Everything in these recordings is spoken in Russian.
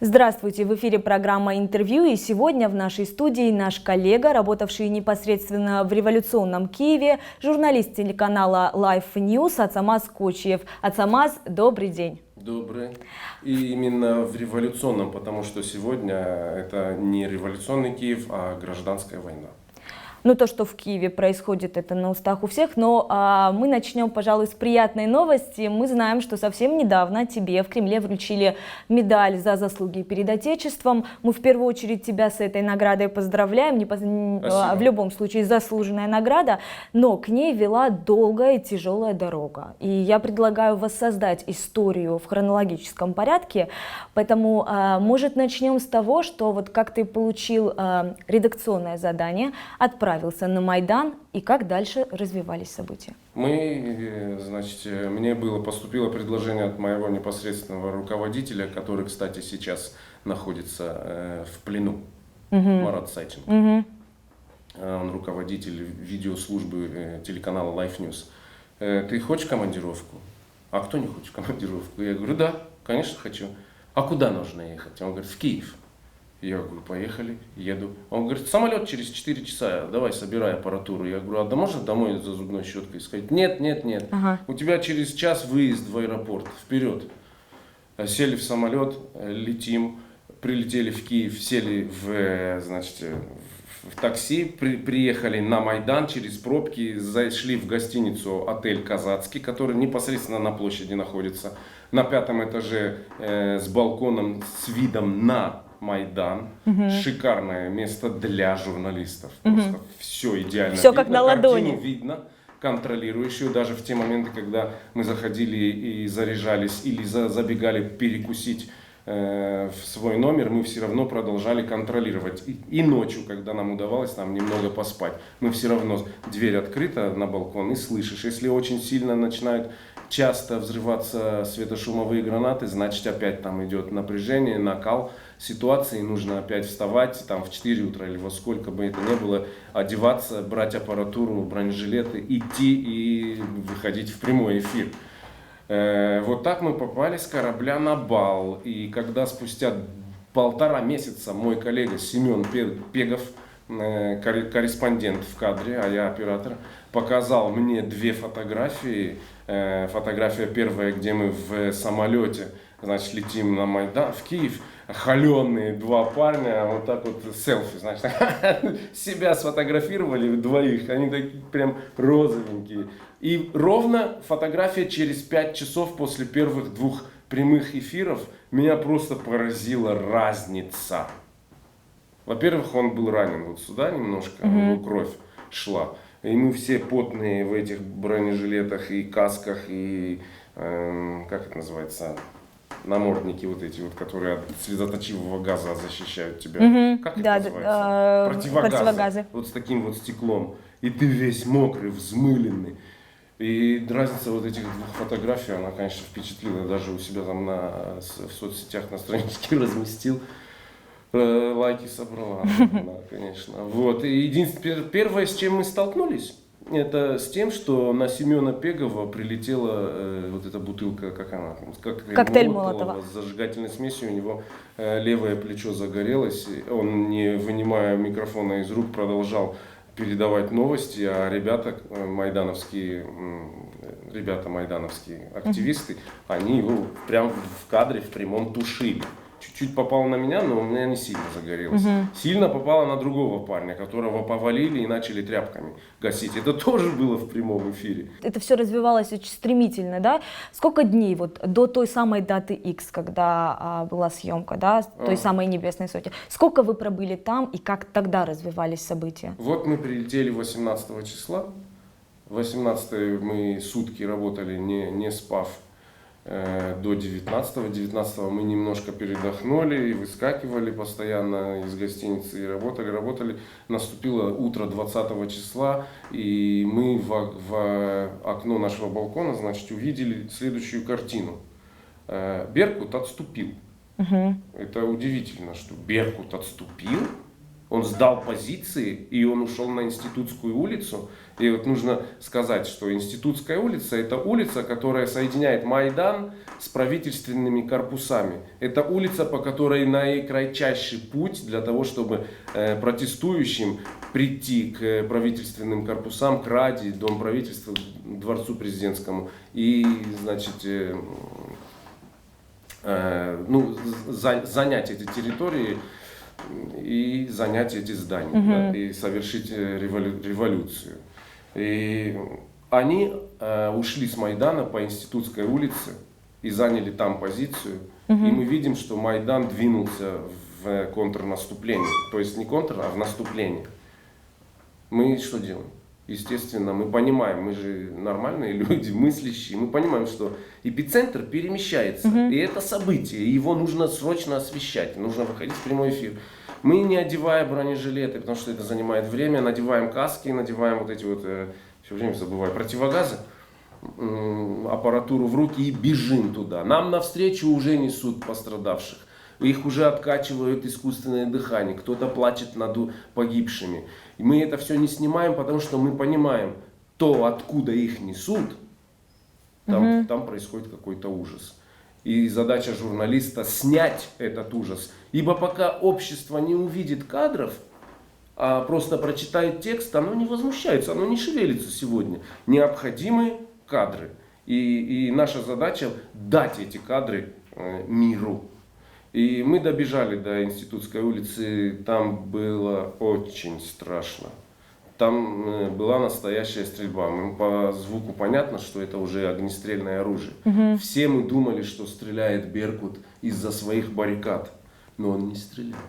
Здравствуйте! В эфире программа «Интервью», и сегодня в нашей студии наш коллега, работавший непосредственно в революционном Киеве, журналист телеканала Life News Ацамаз Кочиев. Ацамаз, добрый день! Добрый. И именно в революционном, потому что сегодня это не революционный Киев, а гражданская война. Ну, то, что в Киеве происходит, это на устах у всех, но мы начнем, пожалуй, с приятной новости. Мы знаем, что совсем недавно тебе в Кремле вручили медаль за заслуги перед Отечеством. Мы в первую очередь тебя с этой наградой поздравляем, в любом случае заслуженная награда, но к ней вела долгая и тяжелая дорога. И я предлагаю воссоздать историю в хронологическом порядке, поэтому, может, начнем с того, что вот как ты получил редакционное задание, отправился на Майдан, и как дальше развивались события? Мне поступило предложение от моего непосредственного руководителя, который, кстати, сейчас находится в плену, Марат Сайченко. Он руководитель видеослужбы телеканала Life News. Ты хочешь командировку? А кто не хочет командировку? Я говорю, да, конечно хочу. А куда нужно ехать? Он говорит, в Киев. Я говорю, поехали, еду. Он говорит, самолет через 4 часа, давай собирай аппаратуру. Я говорю, а можно домой за зубной щеткой? Сказать, нет. У тебя через час выезд в аэропорт, вперед. Сели в самолет, летим, прилетели в Киев, сели в такси, приехали на Майдан через пробки, зашли в гостиницу отель «Казацкий», который непосредственно на площади находится, на 5-м этаже с балконом с видом на Майдан. Шикарное место для журналистов. Просто все идеально. Все видно, как на ладони. Картину видно, контролируешь ее. Даже в те моменты, когда мы заходили и заряжались или забегали перекусить в свой номер, мы все равно продолжали контролировать. И ночью, когда нам удавалось там немного поспать, мы все равно, дверь открыта на балкон и слышишь. Если очень сильно начинают часто взрываться светошумовые гранаты, значит опять там идет напряжение, накал ситуации, нужно опять вставать там в 4 утра или во сколько бы это ни было, одеваться, брать аппаратуру, бронежилеты, идти и выходить в прямой эфир. Вот так мы попали с корабля на бал. И когда спустя 1,5 месяца мой коллега Семен Пегов, корреспондент в кадре, а я оператор, показал мне 2 фотографии. Фотография первая, где мы в самолете, летим на Майдан, в Киев. Холеные 2 парня, вот так вот селфи, себя сфотографировали двоих, они такие прям розовенькие. И ровно фотография через 5 часов после первых 2 прямых эфиров меня просто поразила разница. Во-первых, он был ранен вот сюда немножко, кровь шла. И мы все потные в этих бронежилетах и касках, и как это называется, намордники вот эти вот, которые от слезоточивого газа защищают тебя. Как это называется? Противогазы. Вот с таким вот стеклом. И ты весь мокрый, взмыленный. И разница вот этих 2 фотографий, она, конечно, впечатлила. Даже у себя там в соцсетях на страничке разместил. Лайки собрала, конечно. Вот. И единственное, первое, с чем мы столкнулись, это с тем, что на Семена Пегова прилетела вот эта бутылка, коктейль Молотова с зажигательной смесью. У него левое плечо загорелось. Он, не вынимая микрофона из рук, продолжал передавать новости, а ребята майдановские активисты, они его прямо в кадре, в прямом тушили. Чуть-чуть попало на меня, но у меня не сильно загорелось. Сильно попало на другого парня, которого повалили и начали тряпками гасить. Это тоже было в прямом эфире. Это все развивалось очень стремительно, да? Сколько дней вот до той самой даты X, когда была съемка, да, той самой «Небесной сотни»? Сколько вы пробыли там и как тогда развивались события? Вот мы прилетели 18 числа. 18 мы сутки работали, не спав. До 19-го. 19-го мы немножко передохнули и выскакивали постоянно из гостиницы и работали. Наступило утро 20 числа, и мы в окно нашего балкона, увидели следующую картину. Беркут отступил. Это удивительно, что Беркут отступил. Он сдал позиции, и он ушел на Институтскую улицу. И вот нужно сказать, что Институтская улица — это улица, которая соединяет Майдан с правительственными корпусами. Это улица, по которой наикратчайший путь для того, чтобы протестующим прийти к правительственным корпусам, к Раде, Дом правительства, Дворцу президентскому и, значит, занять эти территории и занять эти здания, да, и совершить революцию. И они ушли с Майдана по Институтской улице и заняли там позицию. И мы видим, что Майдан двинулся в контрнаступление. То есть не контр, а в наступление. Мы что делаем? Естественно, мы понимаем, мы же нормальные люди, мыслящие, мы понимаем, что эпицентр перемещается, и это событие, и его нужно срочно освещать, нужно выходить в прямой эфир. Мы, не одевая бронежилеты, потому что это занимает время, надеваем каски, надеваем вот эти вот, все время забываю, противогазы, аппаратуру в руки и бежим туда. Нам навстречу уже несут пострадавших. Их уже откачивают искусственное дыхание, кто-то плачет над погибшими. И мы это все не снимаем, потому что мы понимаем, то, откуда их несут, там происходит какой-то ужас. И задача журналиста снять этот ужас. Ибо пока общество не увидит кадров, а просто прочитает текст, оно не возмущается, оно не шевелится сегодня. Необходимы кадры. И наша задача дать эти кадры миру. И мы добежали до Институтской улицы, там было очень страшно. Там была настоящая стрельба. По звуку понятно, что это уже огнестрельное оружие. Все мы думали, что стреляет Беркут из-за своих баррикад, но он не стрелял.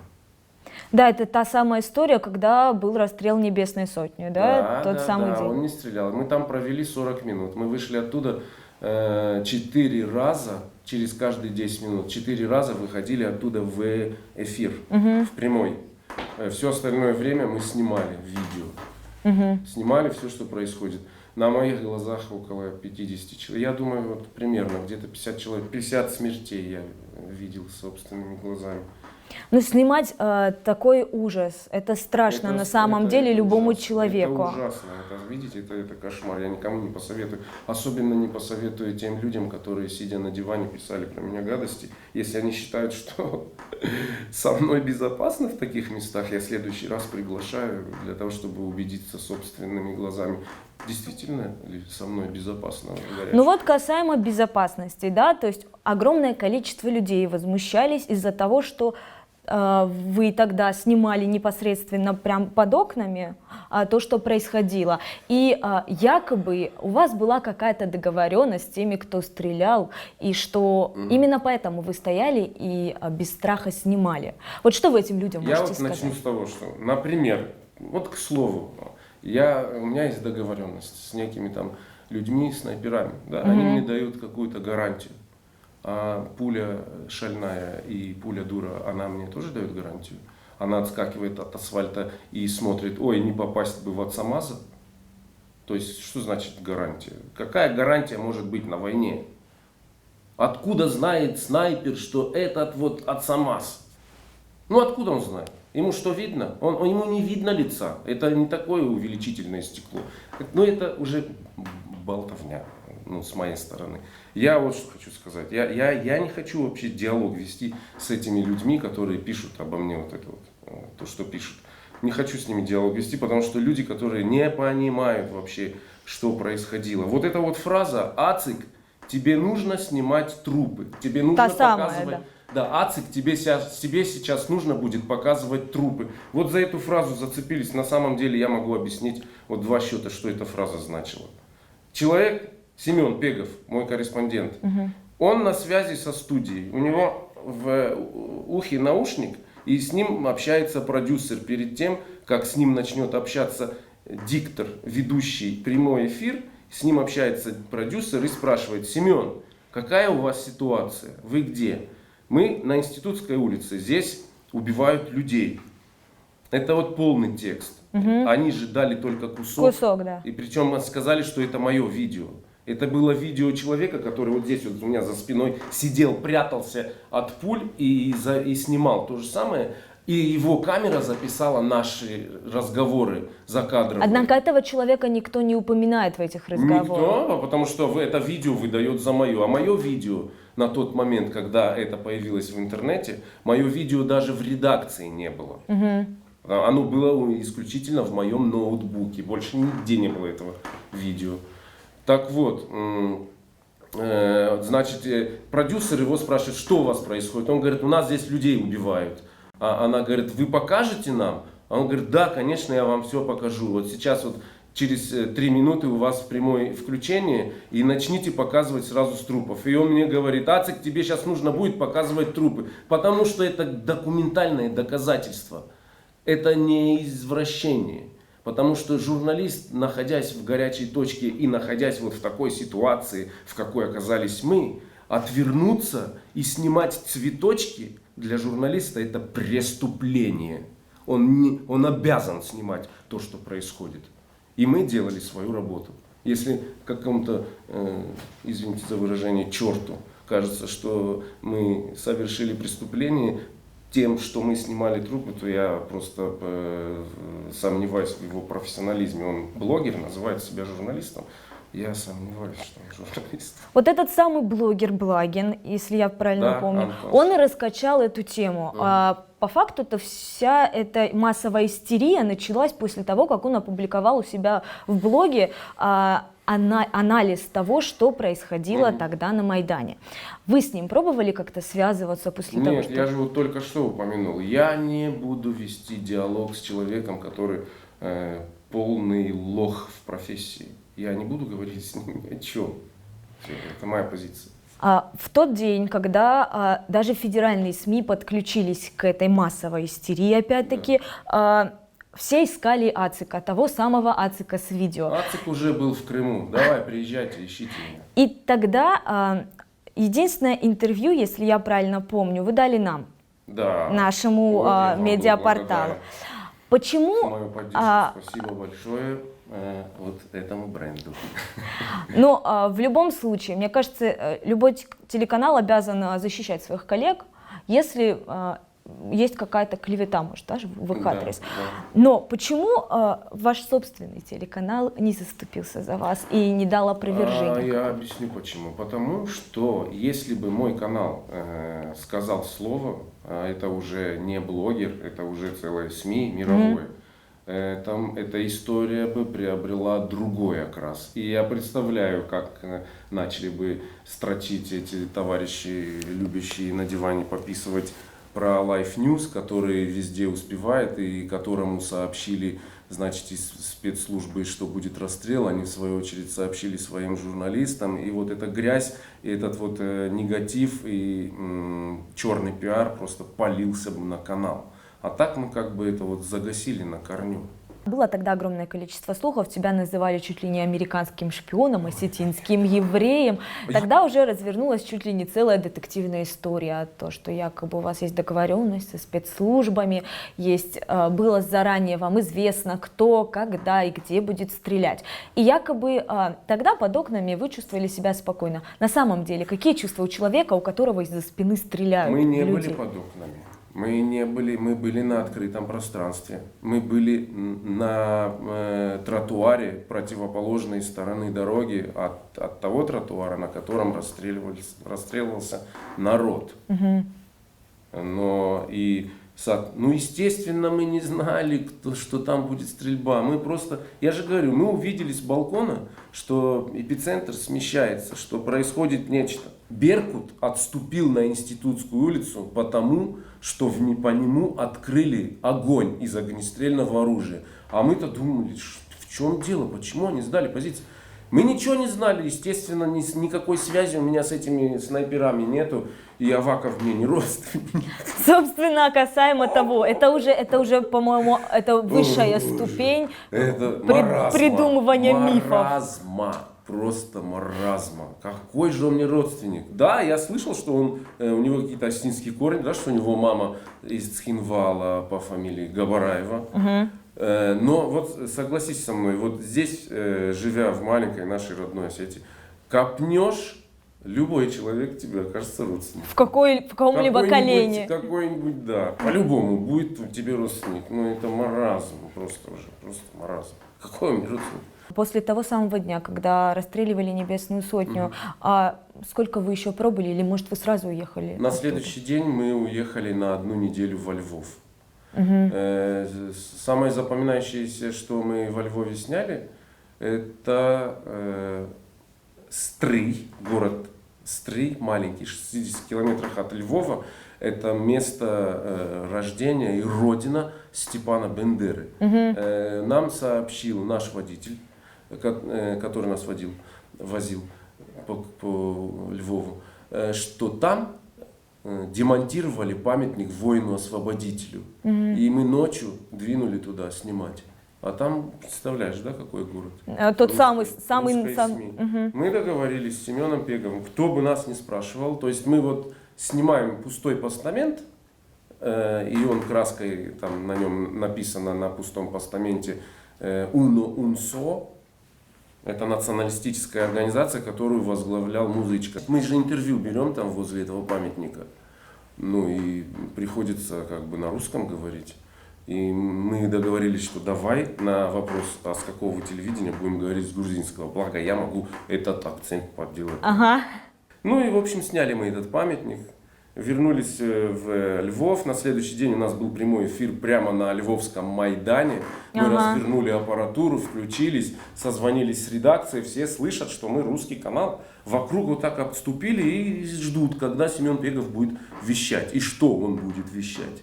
Да, это та самая история, когда был расстрел Небесной Сотни, да? Тот самый день. Он не стрелял. Мы там провели 40 минут. Мы вышли оттуда 4 раза. Через каждые 10 минут 4 раза выходили оттуда в эфир, в прямой. Все остальное время мы снимали видео. Снимали все, что происходит. На моих глазах около 50 человек. Я думаю, вот примерно где-то 50 человек, 50 смертей я видел собственными глазами. Но снимать такой ужас, это страшно на самом деле любому человеку. Это ужасно. Видите, это кошмар. Я никому не посоветую. Особенно не посоветую тем людям, которые, сидя на диване, писали про меня гадости. Если они считают, что со мной безопасно в таких местах, я в следующий раз приглашаю для того, чтобы убедиться собственными глазами. Действительно ли со мной безопасно? Ну вот касаемо безопасности, да, то есть огромное количество людей возмущались из-за того, что вы тогда снимали непосредственно прям под окнами то, что происходило. И якобы у вас была какая-то договоренность с теми, кто стрелял, и что именно поэтому вы стояли и без страха снимали. Вот что вы этим людям можете сказать? Я начну с того, что, например, вот к слову, у меня есть договоренность с некими там людьми, снайперами. Да, они мне дают какую-то гарантию. А пуля шальная и пуля дура, она мне тоже дает гарантию. Она отскакивает от асфальта и смотрит, ой, не попасть бы в отсамаза. То есть, что значит гарантия? Какая гарантия может быть на войне? Откуда знает снайпер, что этот вот отсамаз? Ну, откуда он знает? Ему что видно? Ему не видно лица. Это не такое увеличительное стекло. Но это уже болтовня. С моей стороны. Я вот что хочу сказать. Я не хочу вообще диалог вести с этими людьми, которые пишут обо мне вот это вот, то, что пишут. Не хочу с ними диалог вести, потому что люди, которые не понимают вообще, что происходило. Вот эта вот фраза «Ацик, тебе нужно снимать трупы». Тебе нужно показывать... Да, Ацик, тебе сейчас нужно будет показывать трупы. Вот за эту фразу зацепились. На самом деле я могу объяснить вот 2 счета, что эта фраза значила. Человек... Семен Пегов, мой корреспондент, он на связи со студией. У него в ухе наушник, и с ним общается продюсер. Перед тем, как с ним начнет общаться диктор, ведущий прямой эфир, с ним общается продюсер и спрашивает: Семен, какая у вас ситуация? Вы где? Мы на Институтской улице, здесь убивают людей. Это вот полный текст. Они же дали только кусок. Да. И причем сказали, что это мое видео. Это было видео человека, который вот здесь вот у меня за спиной сидел, прятался от пуль и снимал. То же самое И его камера записала наши разговоры за кадром. Однако этого человека никто не упоминает в этих разговорах. Никто, потому что это видео выдает за мое. А мое видео на тот момент, когда это появилось в интернете, мое видео даже в редакции не было. Оно было исключительно в моем ноутбуке. Больше нигде не было этого видео. Так вот, значит, продюсер его спрашивает, что у вас происходит. Он говорит, у нас здесь людей убивают. А она говорит, вы покажете нам? А он говорит, да, конечно, я вам все покажу. Вот сейчас вот через 3 минуты у вас прямое включение, и начните показывать сразу с трупов. И он мне говорит, Ацик, тебе сейчас нужно будет показывать трупы, потому что это документальное доказательство. Это не извращение. Потому что журналист, находясь в горячей точке и находясь вот в такой ситуации, в какой оказались мы, отвернуться и снимать цветочки для журналиста это преступление. Он обязан снимать то, что происходит. И мы делали свою работу. Если какому-то, извините за выражение, черту кажется, что мы совершили преступление тем, что мы снимали трупы, то я просто сомневаюсь в его профессионализме. Он блогер, называет себя журналистом. Я сомневаюсь, что он журналист. Вот этот самый блогер Благин, если я правильно помню, Антон. он и раскачал эту тему. По факту-то вся эта массовая истерия началась после того, как он опубликовал у себя в блоге анализ того, что происходило тогда на Майдане. Вы с ним пробовали как-то связываться после того, что... Нет, я же вот только что упомянул. Я не буду вести диалог с человеком, который полный лох в профессии. Я не буду говорить с ним ни о чем. Это моя позиция. В тот день, когда даже федеральные СМИ подключились к этой массовой истерии, опять-таки, все искали Ацика, того самого Ацика с видео. Ацик уже был в Крыму. Давай, приезжайте, ищите меня. И тогда единственное интервью, если я правильно помню, вы дали нам, Да. нашему Вот, я вам медиапорталу. благодарен. Почему? За мою поддержку спасибо большое вот этому бренду. Но в любом случае, мне кажется, любой телеканал обязан защищать своих коллег, если есть какая-то клевета, может, даже в их адрес. Да. Но почему ваш собственный телеканал не заступился за вас и не дал опровержения? Я объясню почему. Потому что если бы мой канал сказал слово, это уже не блогер, это уже целое СМИ мировое, там эта история бы приобрела другой окрас. И я представляю, как начали бы строчить эти товарищи, любящие на диване пописывать про Life News, который везде успевает и которому сообщили, значит, из спецслужбы, что будет расстрел. Они в свою очередь сообщили своим журналистам. И вот эта грязь, и этот вот негатив и черный пиар просто полился бы на канал. А так мы как бы это вот загасили на корню. Было тогда огромное количество слухов, тебя называли чуть ли не американским шпионом, осетинским евреем. Тогда уже развернулась чуть ли не целая детективная история, то, что якобы у вас есть договоренность со спецслужбами, было заранее вам известно, кто, когда и где будет стрелять. И якобы тогда под окнами вы чувствовали себя спокойно. На самом деле, какие чувства у человека, у которого из-за спины стреляют? Мы не люди? были под окнами. Мы были на открытом пространстве. Мы были на тротуаре противоположной стороны дороги от того тротуара, на котором расстреливался народ. Но естественно, мы не знали, что там будет стрельба. Мы просто, я же говорю, мы увидели с балкона, что эпицентр смещается, что происходит нечто. Беркут отступил на Институтскую улицу потому, что по нему открыли огонь из огнестрельного оружия. А мы-то думали, в чем дело, почему они сдали позиции. Мы ничего не знали, естественно, никакой связи у меня с этими снайперами нету. И Аваков мне не родственник. Собственно, касаемо того, это уже, по-моему, это высшая ступень придумывания мифов. Просто маразма. Какой же он мне родственник? Да, я слышал, что у него какие-то осетинские корни, да, что у него мама из Цхинвала по фамилии Габараева. Но вот согласись со мной, вот здесь, живя в маленькой нашей родной Осетии, копнешь Любой человек тебе окажется родственником. В каком-либо колене. Какой-нибудь, да. По-любому будет тебе родственник. Ну, это маразм просто уже. Просто маразм. Какой он мне родственник? После того самого дня, когда расстреливали Небесную Сотню, а сколько вы еще пробыли, или, может, вы сразу уехали? На оттуда? следующий день мы уехали на 1 неделю во Львов. Самое запоминающееся, что мы во Львове сняли, это Стрий, город Стрий, маленький, в 60 километрах от Львова. Это место рождения и родина Степана Бендеры. Нам сообщил наш водитель, который нас возил по Львову, что там демонтировали памятник воину-освободителю. И мы ночью двинули туда снимать. А там, представляешь, да, какой город? Тот самый. СМИ. Мы договорились с Семеном Пеговым, кто бы нас ни спрашивал. То есть мы вот снимаем пустой постамент, и он краской, там на нем написано на пустом постаменте «Uno Unso». Это националистическая организация, которую возглавлял Музычка. Мы же интервью берем там возле этого памятника. Ну и приходится как бы на русском говорить. И мы договорились, что давай на вопрос, а с какого телевидения будем говорить с грузинского. Благо я могу этот акцент подделать. Ага. Ну и в общем сняли мы этот памятник. Вернулись в Львов. На следующий день у нас был прямой эфир прямо на Львовском Майдане. Мы развернули аппаратуру, включились, созвонились с редакцией. Все слышат, что мы русский канал. Вокруг вот так обступили и ждут, когда Семен Пегов будет вещать. И что он будет вещать.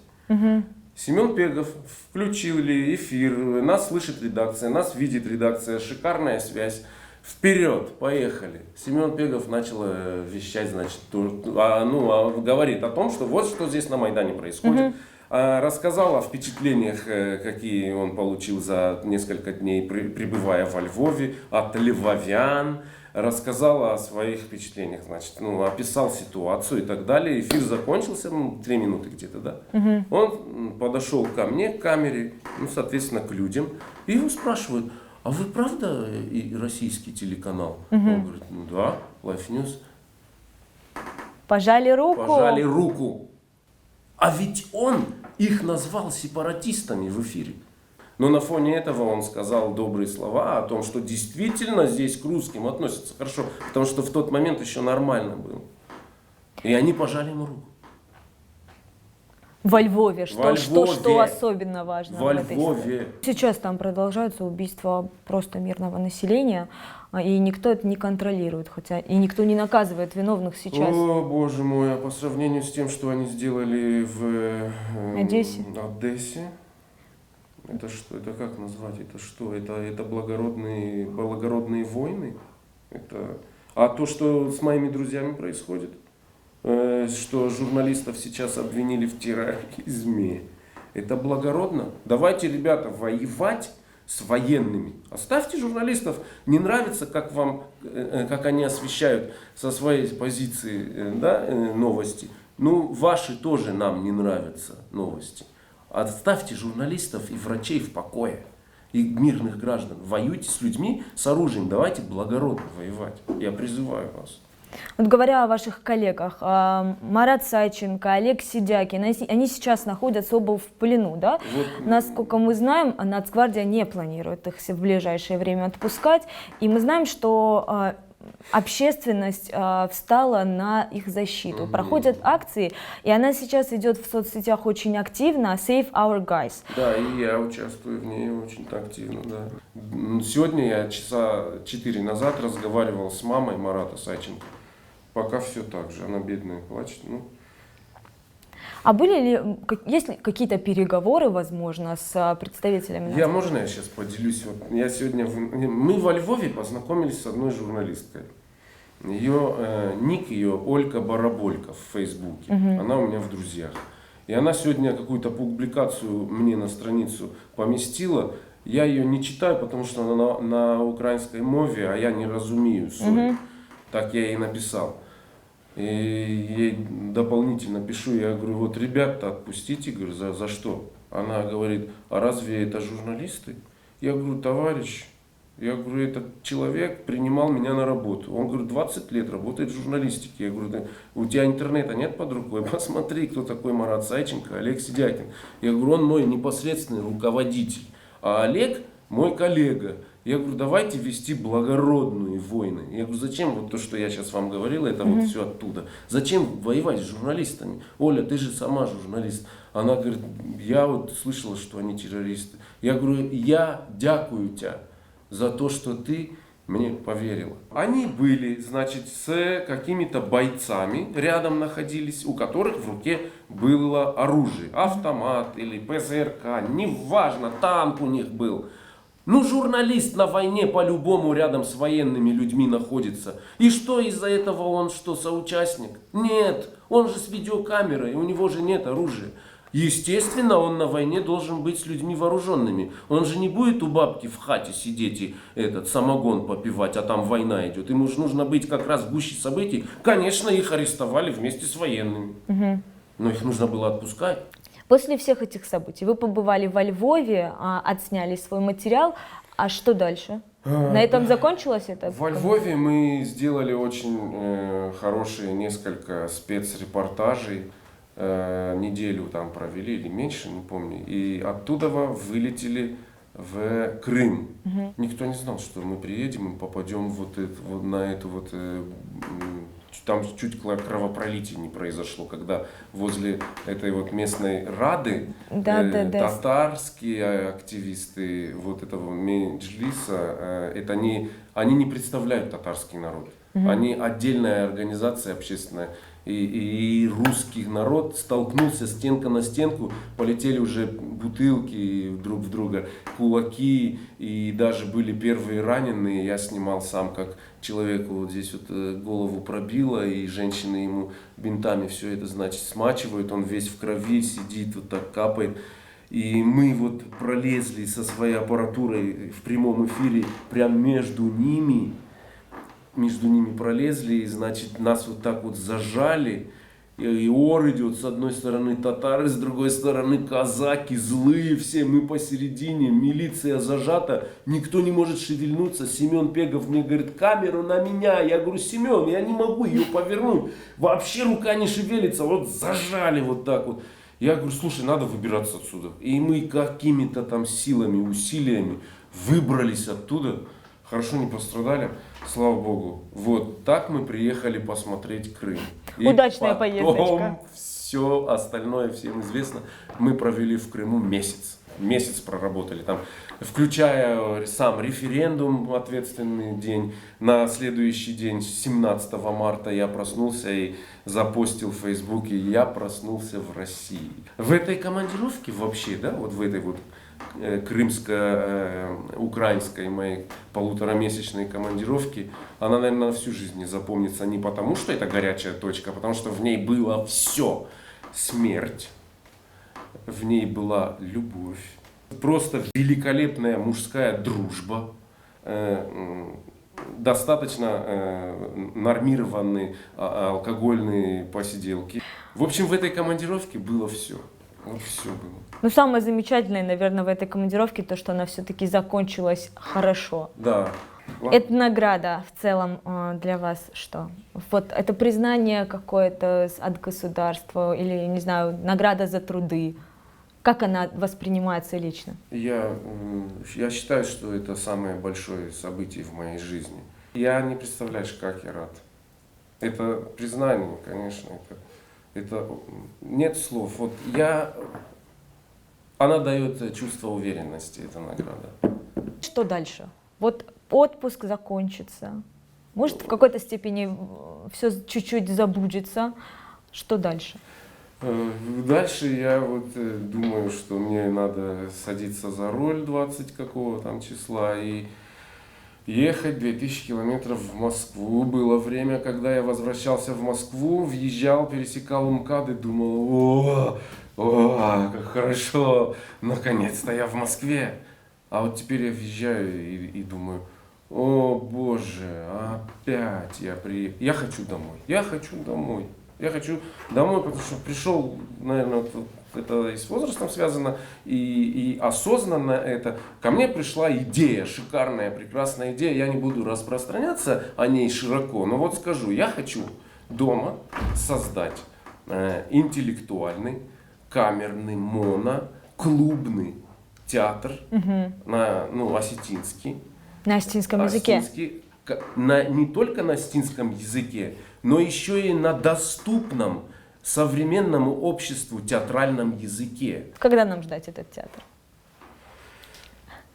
Семен Пегов включили эфир. Нас слышит редакция, нас видит редакция. Шикарная связь. Вперед, поехали. Семен Пегов начал вещать, значит, говорит о том, что вот что здесь на Майдане происходит. Рассказал о впечатлениях, какие он получил за несколько дней, пребывая во Львове, от львовян. Рассказал о своих впечатлениях, значит, описал ситуацию и так далее. Эфир закончился, 3 минуты где-то, да. Он подошел ко мне, к камере, соответственно, к людям, и его спрашивают: а вы правда и российский телеканал? Он говорит: ну да, Life News. Пожали руку. Пожали руку. А ведь он их назвал сепаратистами в эфире. Но на фоне этого он сказал добрые слова о том, что действительно здесь к русским относятся хорошо, потому что в тот момент еще нормально было. И они пожали ему руку. Во Львове, что Львове. особенно важно Во в этой Львове. истории. Сейчас там продолжаются убийства просто мирного населения, и никто это не контролирует, хотя и никто не наказывает виновных сейчас. О, боже мой, а по сравнению с тем, что они сделали в Одессе, это что, это как назвать, это что, это благородные войны? А то, что с моими друзьями происходит? Что журналистов сейчас обвинили в терроризме. Это благородно. Давайте, ребята, воевать с военными. Оставьте журналистов. Не нравится, как они освещают со своей позиции, да, новости. Ваши тоже нам не нравятся новости. Оставьте журналистов и врачей в покое. И мирных граждан. Воюйте с людьми, с оружием. Давайте благородно воевать. Я призываю вас. Вот говоря о ваших коллегах, Марат Сайченко, Олег Сидякин, они сейчас находятся оба в плену, да? Вот. Насколько мы знаем, Нацгвардия не планирует их в ближайшее время отпускать, и мы знаем, что общественность встала на их защиту. Проходят акции, и она сейчас идет в соцсетях очень активно, Save Our Guys. Да, и я участвую в ней очень активно, да. Сегодня я часа 4 назад разговаривал с мамой Марата Сайченко. Пока все так же, она бедная плачет. А есть ли какие-то переговоры, возможно, с представителями? Можно я сейчас поделюсь? Мы во Львове познакомились с одной журналисткой. Ник ее Ольга Бараболька в Фейсбуке. Она у меня в друзьях. И она сегодня какую-то публикацию мне на страницу поместила. Я ее не читаю, потому что она на украинской мове, а я не разумею соль. Так я ей написал. И ей дополнительно пишу, я говорю: вот ребят-то отпустите, говорю, за что? Она говорит: а разве это журналисты? Я говорю: товарищ, Я говорю, этот человек принимал меня на работу. Он говорит, 20 лет работает в журналистике. Я говорю, да, у тебя интернета нет под рукой? Посмотри, кто такой Марат Сайченко, Олег Сидякин. Я говорю, он мой непосредственный руководитель, а Олег мой коллега. Я говорю, давайте вести благородные войны. Я говорю, зачем вот то, что я сейчас вам говорил, это вот все оттуда. Зачем воевать с журналистами? Оля, ты же сама журналист. Она говорит, я вот слышала, что они террористы. Я говорю, я дякую тебя за то, что ты мне поверила. Они были, значит, с какими-то бойцами рядом находились, у которых в руке было оружие. Автомат или ПЗРК, неважно, танк у них был. Ну, журналист на войне по-любому рядом с военными людьми находится. И что из-за этого он что, соучастник? Нет, он же с видеокамерой, у него же нет оружия. Естественно, он на войне должен быть с людьми вооруженными. Он же не будет у бабки в хате сидеть и этот самогон попивать, а там война идет. Ему же нужно быть как раз в гуще событий. Конечно, их арестовали вместе с военными. Но их нужно было отпускать. После всех этих событий вы побывали во Львове, отсняли свой материал. А что дальше? На этом закончилось это? Во Львове мы сделали очень хорошие несколько спецрепортажей. Неделю там провели или меньше, не помню. И оттуда вылетели в Крым. Никто не знал, что мы приедем и попадем вот на эту вот... Там чуть кровопролитие не произошло, когда возле этой вот местной Рады татарские активисты вот этого Меджлиса, это они не представляют татарский народ. Они отдельная организация общественная. И русский народ столкнулся стенка на стенку, полетели уже бутылки друг в друга, кулаки, и даже были первые раненые. Я снимал сам, как человеку вот здесь вот голову пробило, и женщины ему бинтами все это, значит, смачивают, он весь в крови сидит, вот так капает. И мы вот пролезли со своей аппаратурой в прямом эфире прям между ними пролезли, и, значит, нас вот так вот зажали, и ор идет, с одной стороны татары, с другой стороны казаки, злые все, мы посередине, милиция зажата, никто не может шевельнуться. Семен Пегов мне говорит, камеру на меня. Я говорю, Семен, я не могу ее повернуть, вообще рука не шевелится, вот зажали вот так вот. Я говорю, слушай, надо выбираться отсюда. И мы какими-то там силами, усилиями выбрались оттуда. Хорошо, не пострадали, слава богу. Вот так мы приехали посмотреть Крым. И удачная потом поездочка. Все остальное всем известно. Мы провели в Крыму месяц. Месяц проработали там, включая сам референдум, ответственный день. На следующий день, 17 марта, я проснулся и запостил в Фейсбуке, я проснулся в России. В этой командировке вообще, да, вот в этой вот крымско-украинской моей полуторамесячной командировки, она, наверное, на всю жизнь не запомнится не потому, что это горячая точка, а потому что в ней было все. Смерть, в ней была любовь, просто великолепная мужская дружба, достаточно нормированные алкогольные посиделки. В общем, в этой командировке было все. Вот все было. Ну, самое замечательное, наверное, в этой командировке, то, что она все-таки закончилась хорошо. Да. Это награда в целом для вас что? Вот это признание какое-то от государства или, не знаю, награда за труды? Как она воспринимается лично? Я считаю, что это самое большое событие в моей жизни. Я не представляешь, как я рад. Это признание, конечно, это нет слов. Вот она дает чувство уверенности, эта награда. Что дальше? Вот отпуск закончится, может, в какой-то степени все чуть-чуть забудется. Что дальше? Дальше я вот думаю, что мне надо садиться за руль 20 какого там числа и ехать 2000 километров в Москву. Было время, когда я возвращался в Москву, въезжал, пересекал МКАД и думал, как хорошо, наконец-то я в Москве. А вот теперь я въезжаю и думаю, о боже, опять я приехал. Я хочу домой. Я хочу домой, потому что пришел, наверное, это и с возрастом связано, и осознанно это. Ко мне пришла идея, шикарная, прекрасная идея. Я не буду распространяться о ней широко, но вот скажу, я хочу дома создать интеллектуальный, камерный, клубный театр осетинский. На осетинском языке. Не только на осетинском языке, но еще и на доступном современному обществу театральном языке. Когда нам ждать этот театр?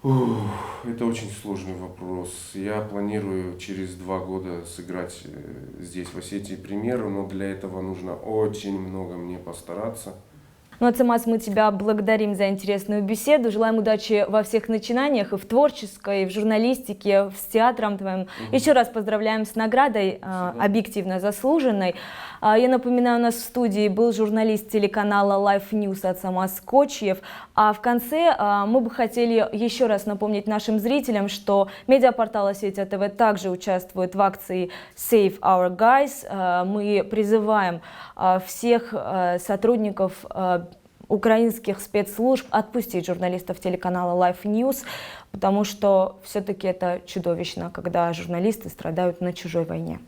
Это очень сложный вопрос. Я планирую через 2 года сыграть здесь, в Осетии, премьеру, но для этого нужно очень много мне постараться. Ну, Ацамаз, мы тебя благодарим за интересную беседу, желаем удачи во всех начинаниях, и в творческой, и в журналистике, с театром твоим. Еще раз поздравляем с наградой, объективно заслуженной. Я напоминаю, у нас в студии был журналист телеканала Life News Ацамаз Кочьев. А в конце мы бы хотели еще раз напомнить нашим зрителям, что медиапортал Осетия ТВ также участвует в акции Save Our Guys. Мы призываем всех сотрудников украинских спецслужб отпустить журналистов телеканала Life News, потому что все-таки это чудовищно, когда журналисты страдают на чужой войне.